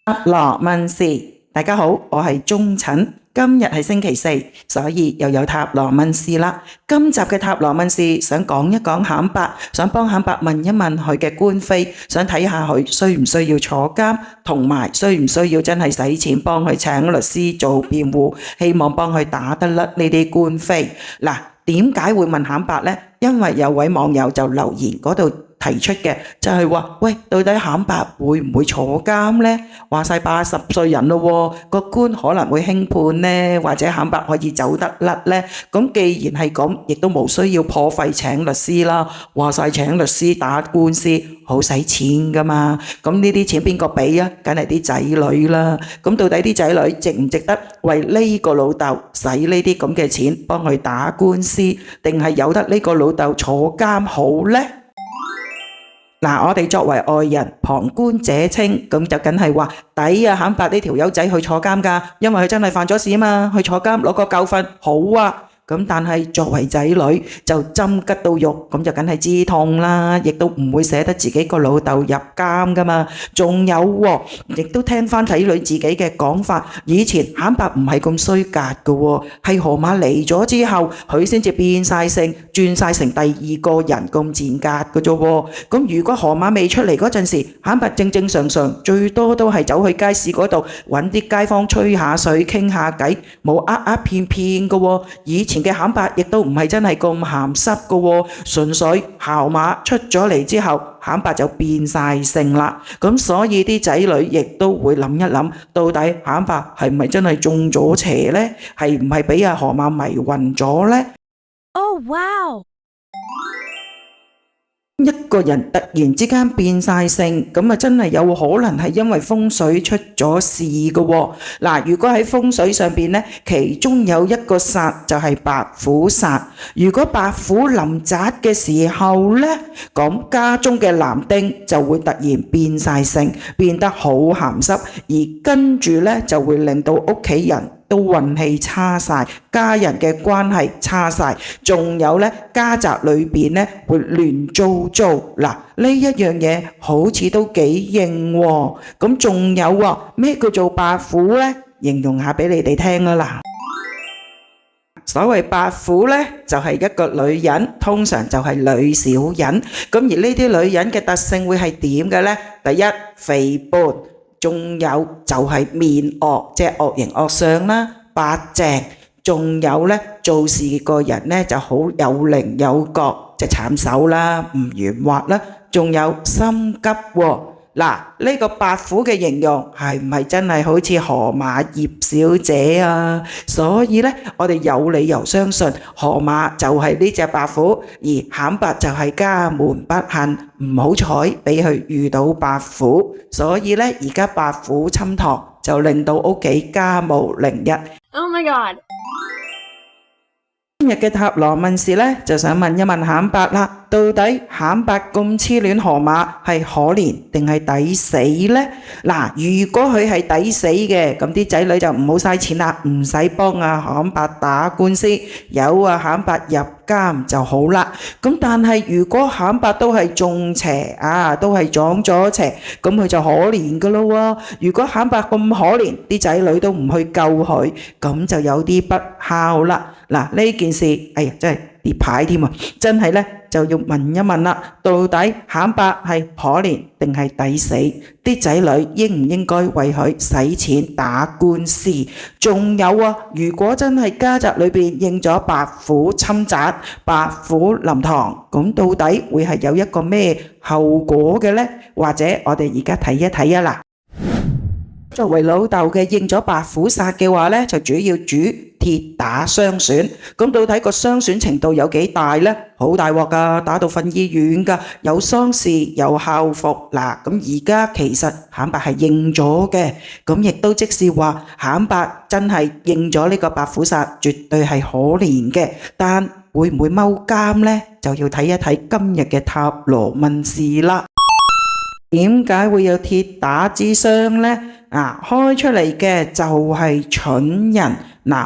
羅問事，大家好，我係鐘陳。今日係星期四，所以又有塔羅問事啦。今集嘅塔羅問事想講一講顯伯，想幫顯伯問一問佢嘅官非，想睇下佢需唔需要坐監，同埋需唔需要真係使錢幫佢請律師做辯護，希望幫佢打得甩呢啲官非。嗱，點解會問顯伯呢？因為有位網友就留言嗰度提出嘅就係話，喂，到底顯伯會唔會坐監呢？話晒80歲人咯，個官可能會輕判呢，或者顯伯可以走得甩呢？咁既然係咁，亦都冇需要破費請律師啦。話晒請律師打官司好使錢噶嘛，咁呢啲錢邊個俾啊？梗係啲仔女啦。咁到底啲仔女值唔值得為呢個老豆使呢啲咁嘅錢幫佢打官司，定係由得呢個老豆坐監好呢？嗱，我哋作為外人旁觀者清，咁就梗係話抵啊！顯伯呢條友仔去坐監㗎，因為佢真係犯咗事啊嘛，去坐監攞個教訓好啊！咁但係作為仔女就針拮到肉，咁就梗係知痛啦，亦都唔會捨得自己個老豆入監㗎嘛。仲有喎，亦都聽翻仔女自己嘅講法，以前顯伯唔係咁衰格㗎喎，係河馬嚟咗之後，佢先至變晒性，轉晒成第二個人咁賤格㗎啫喎。咁如果河馬未出嚟嗰陣時，顯伯正正常常，最多都係走去街市嗰度揾啲街坊吹下水傾下偈，冇騙㗎喎。以前嘅顯伯亦都唔係真係咁鹹濕㗎喎，純粹校馬出咗嚟之後，顯伯就變晒性啦。咁所以啲仔女亦都會諗一諗，到底顯伯係咪真係中咗邪呢？係唔係俾阿河馬迷暈咗呢？ Oh wow！一個人突然之間變晒性，咁啊真係有可能係因為風水出咗事㗎喎。嗱，如果喺風水上邊呢，其中有一個煞就係白虎煞。如果白虎臨宅嘅時候呢，咁家中嘅男丁就會突然變晒性，變得好鹹濕，而跟住呢就會令到屋企人都運氣差晒，家人嘅關係差晒，仲有呢家宅裏邊呢會亂糟糟。嗱，呢一樣嘢好似都幾應喎。咁仲有喎，咩叫做白虎呢？形容下俾你哋聽啦。所謂白虎呢，就係一個女人，通常就係女小人。咁而呢啲女人嘅特性會係點嘅呢？第一，肥胖。仲有就係面惡，即係惡形惡相啦，白淨。仲有呢，做事個人呢就好有棱有角，即係慘手啦，唔圓滑啦。仲有心急喎。嗱，呢個白虎嘅形容係唔係真係好似河馬葉小姐啊？所以呢，我哋有理由相信河馬就係呢隻白虎，而顯伯就係家門不幸，唔好彩俾佢遇到白虎。所以呢，而家白虎侵堂，就令到屋企家無寧日。Oh my god！今日嘅塔羅問事呢，就想問一問顯伯啦，到底顯伯咁痴戀河馬係可憐定係抵死呢？嗱，如果佢係抵死嘅，咁啲仔女就唔好嘥錢啦，唔使幫阿顯伯打官司，有阿顯伯入監就好啦。咁但係如果顯伯都係中邪啊，都係撞咗邪，咁佢就可憐噶咯喎。如果顯伯咁可憐，啲仔女都唔去救佢，咁就有啲不孝啦。嗱，呢件事，哎呀，真係跌牌添啊！真係呢，就要問一問啦，到底顯伯係可憐定係抵死？啲仔女應唔應該為佢使錢打官司？仲有啊，如果真係家宅裏邊應咗白虎侵宅、白虎臨堂，咁到底會係有一個咩後果嘅呢？或者我哋而家睇一睇啊嗱。作為老豆嘅應咗白虎煞嘅話呢，就主要主鐵打傷損。咁到底個傷損程度有幾大呢？好大鑊噶，打到瞓醫院噶，有喪事有校服。嗱，咁而家其實顯伯係應咗嘅，咁亦都即是話顯伯真係應咗呢個白虎煞，絕對係可憐嘅。但會唔會踎監呢？就要睇一睇今日嘅塔羅問事啦。點解會有鐵打之傷呢？開出嚟嘅就係蠢人。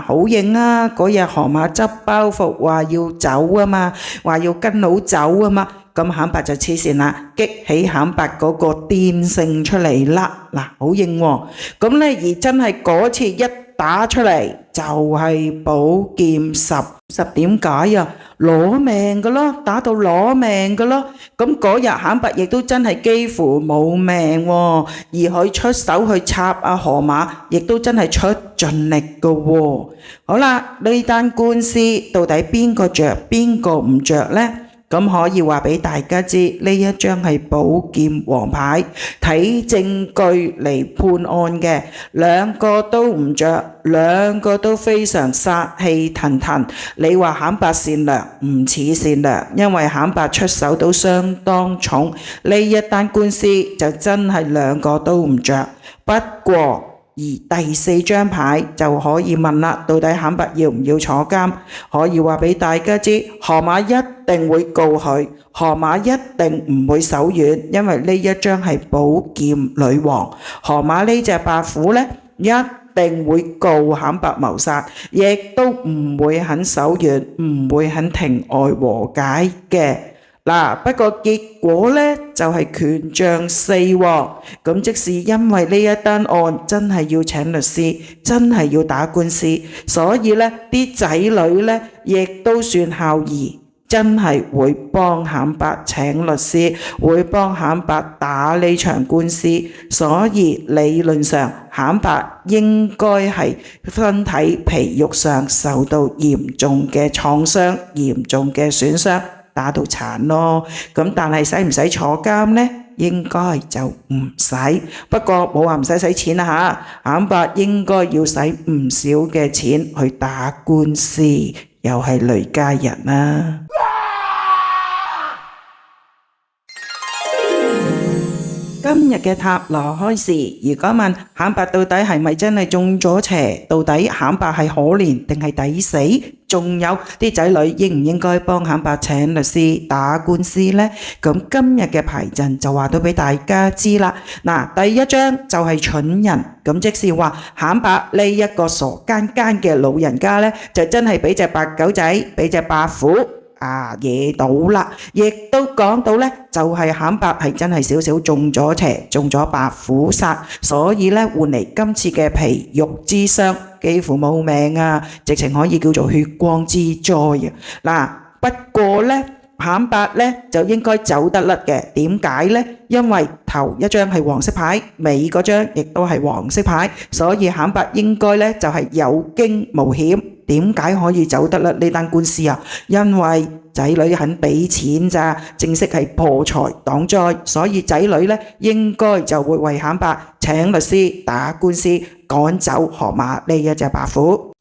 好型啊！嗰日河馬執包袱話要走啊嘛，話要跟佬走啊嘛。咁顯伯就黐線啦，激起顯伯嗰個癲性出嚟啦。嗱，好硬喎。咁呢，而真係嗰次一打出嚟就係寶劍10，點解啊？攞命㗎咯，打到攞命㗎咯。咁嗰日顯伯亦都真係幾乎冇命喎，而佢出手去插阿河馬，亦都真係出盡力㗎喎。好啦，呢單官司到底邊個着邊個唔着呢？咁可以話俾大家知，呢一張係寶劍王牌，睇證據嚟判案嘅，兩個都唔着，兩個都非常殺氣騰騰。你話顯伯善良唔似善良，因為顯伯出手都相當重，呢一單官司就真係兩個都唔着。不過而第4張牌就可以問啦，到底顯伯要唔要坐監？可以話俾大家知，河馬一定會告佢，河馬一定唔會手軟，因為呢一張係寶劍女王。河馬呢隻白虎呢，一定會告顯伯謀殺，亦都唔會肯手軟，唔會肯庭外和解嘅。嗱，不過結果呢就係權杖4喎，咁即是因為呢一單案真係要請律師，真係要打官司，所以呢啲仔女呢亦都算孝義，真係會幫顯伯請律師，會幫顯伯打呢場官司，所以理論上顯伯應該係身體皮肉上受到嚴重嘅創傷，嚴重嘅損傷。打到殘咯，咁但係使唔使坐監呢？應該就唔使，不過冇話唔使錢啦嚇，顯伯應該要使唔少嘅錢去打官司，又係雷家人啦。今日嘅塔羅開示，如果問顯伯到底係咪真係中咗邪，到底顯伯係可憐定係抵死，仲有啲仔女應唔應該幫顯伯請律師打官司呢？咁今日嘅牌陣就話到俾大家知啦。嗱，第一張就係蠢人，咁即是話顯伯呢一個傻更更嘅老人家呢，就真係俾隻白狗仔，俾隻白虎惹到啦，亦都講到呢，就係顯伯係真係少少中咗邪，中咗白虎煞，所以呢換嚟今次嘅皮肉之傷，幾乎冇命啊，直情可以叫做血光之災啊！嗱，不過呢顯伯呢就應該走得甩嘅，點解呢？因為頭一張係黃色牌，尾嗰張亦都係黃色牌，所以顯伯應該呢就係有驚無險。點解可以走得甩呢單官司啊？因為仔女肯俾錢咋，正式係破財擋災，所以仔女呢應該就會為顯伯請律師打官司，趕走河馬呢一隻白虎。